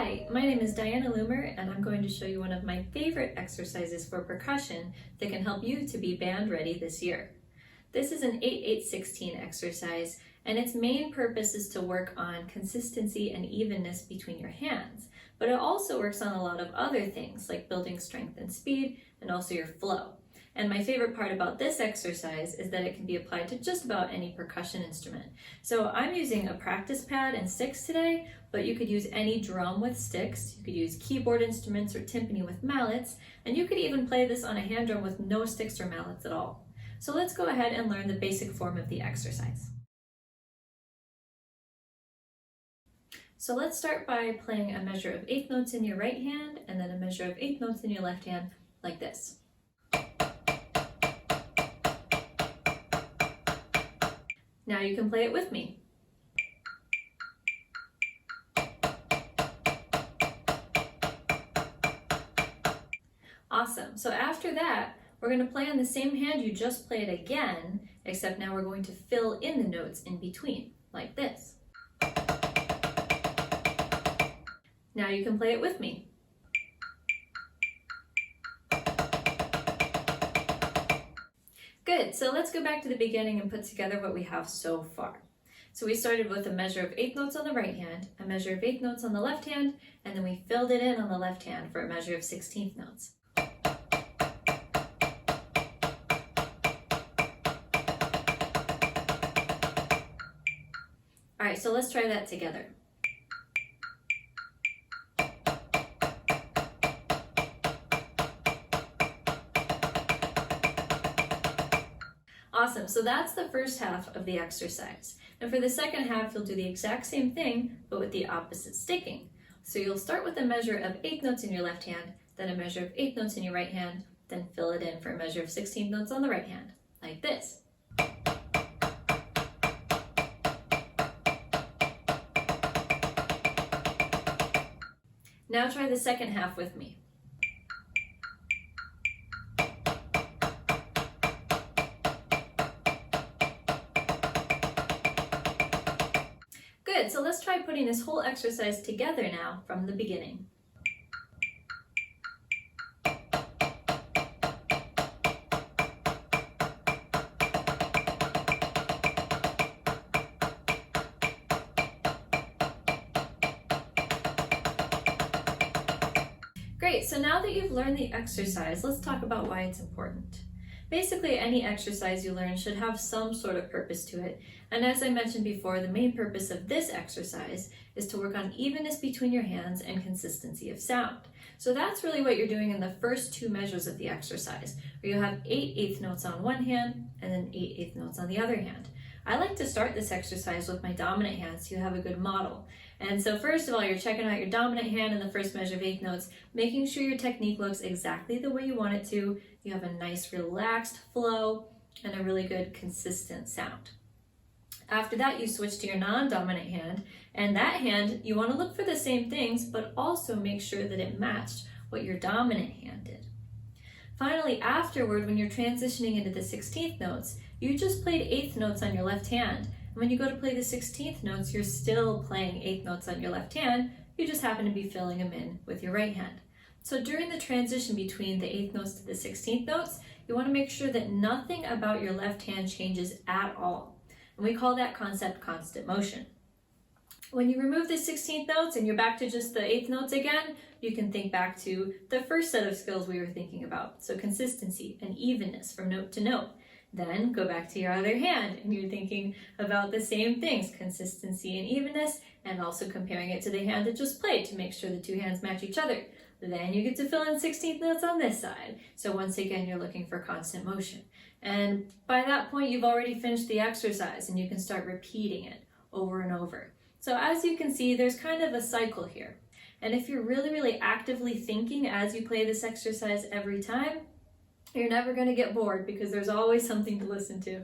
Hi, my name is Diana Loomer, and I'm going to show you one of my favorite exercises for percussion that can help you to be band ready this year. This is an 8-8-16 exercise, and its main purpose is to work on consistency and evenness between your hands, but it also works on a lot of other things like building strength and speed, and also your flow. And my favorite part about this exercise is that it can be applied to just about any percussion instrument. So I'm using a practice pad and sticks today, but you could use any drum with sticks, you could use keyboard instruments or timpani with mallets, and you could even play this on a hand drum with no sticks or mallets at all. So let's go ahead and learn the basic form of the exercise. So let's start by playing a measure of eighth notes in your right hand and then a measure of eighth notes in your left hand like this. Now you can play it with me. Awesome. So after that, we're going to play on the same hand you just played again, except now we're going to fill in the notes in between, like this. Now you can play it with me. Good, so let's go back to the beginning and put together what we have so far. So we started with a measure of eighth notes on the right hand, a measure of eighth notes on the left hand, and then we filled it in on the left hand for a measure of 16th notes. All right, so let's try that together. Awesome, so that's the first half of the exercise. And for the second half, you'll do the exact same thing, but with the opposite sticking. So you'll start with a measure of eighth notes in your left hand, then a measure of eighth notes in your right hand, then fill it in for a measure of 16th notes on the right hand, like this. Now try the second half with me. Good, so let's try putting this whole exercise together now from the beginning. Great, so now that you've learned the exercise, let's talk about why it's important. Basically, any exercise you learn should have some sort of purpose to it. And as I mentioned before, the main purpose of this exercise is to work on evenness between your hands and consistency of sound. So that's really what you're doing in the first two measures of the exercise, where you have 8 eighth notes on one hand and then 8 eighth notes on the other hand. I like to start this exercise with my dominant hand so you have a good model. And so first of all, you're checking out your dominant hand in the first measure of eighth notes, making sure your technique looks exactly the way you want it to. You have a nice relaxed flow and a really good consistent sound. After that, you switch to your non-dominant hand, and that hand, you want to look for the same things, but also make sure that it matched what your dominant hand did. Finally, afterward, when you're transitioning into the 16th notes, you just played eighth notes on your left hand. And when you go to play the 16th notes, you're still playing eighth notes on your left hand. You just happen to be filling them in with your right hand. So during the transition between the eighth notes to the 16th notes, you want to make sure that nothing about your left hand changes at all. And we call that concept constant motion. When you remove the 16th notes and you're back to just the eighth notes again, you can think back to the first set of skills we were thinking about. So consistency and evenness from note to note. Then go back to your other hand and you're thinking about the same things, consistency and evenness, and also comparing it to the hand that just played to make sure the two hands match each other. Then you get to fill in 16th notes on this side. So once again, you're looking for constant motion. And by that point, you've already finished the exercise and you can start repeating it over and over. So as you can see, there's kind of a cycle here. And if you're really actively thinking as you play this exercise every time, you're never going to get bored because there's always something to listen to.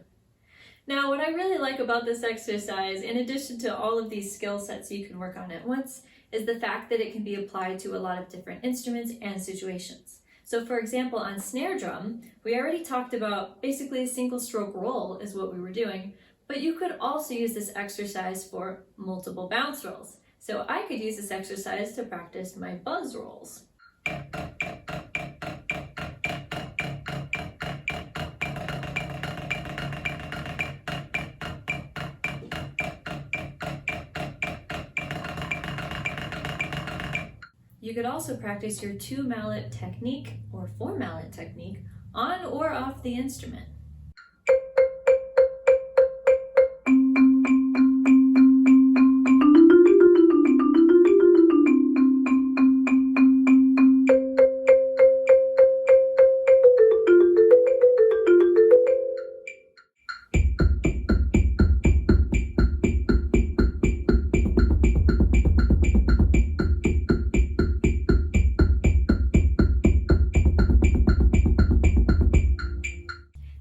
Now, what I really like about this exercise, in addition to all of these skill sets you can work on at once, is the fact that it can be applied to a lot of different instruments and situations. So for example, on snare drum, we already talked about basically a single stroke roll is what we were doing, but you could also use this exercise for multiple bounce rolls. So I could use this exercise to practice my buzz rolls. You could also practice your 2-mallet technique or 4-mallet technique on or off the instrument.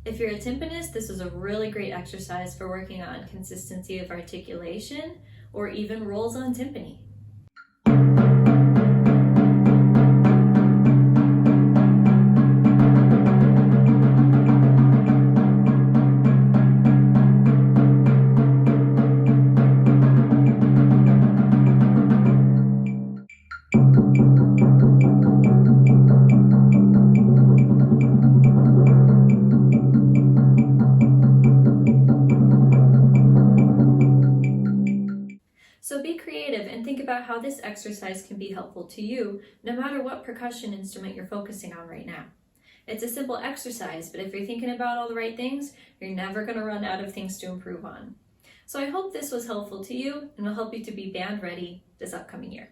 If you're a timpanist, this is a really great exercise for working on consistency of articulation or even rolls on timpani. So be creative and think about how this exercise can be helpful to you, no matter what percussion instrument you're focusing on right now. It's a simple exercise, but if you're thinking about all the right things, you're never going to run out of things to improve on. So I hope this was helpful to you and will help you to be band ready this upcoming year.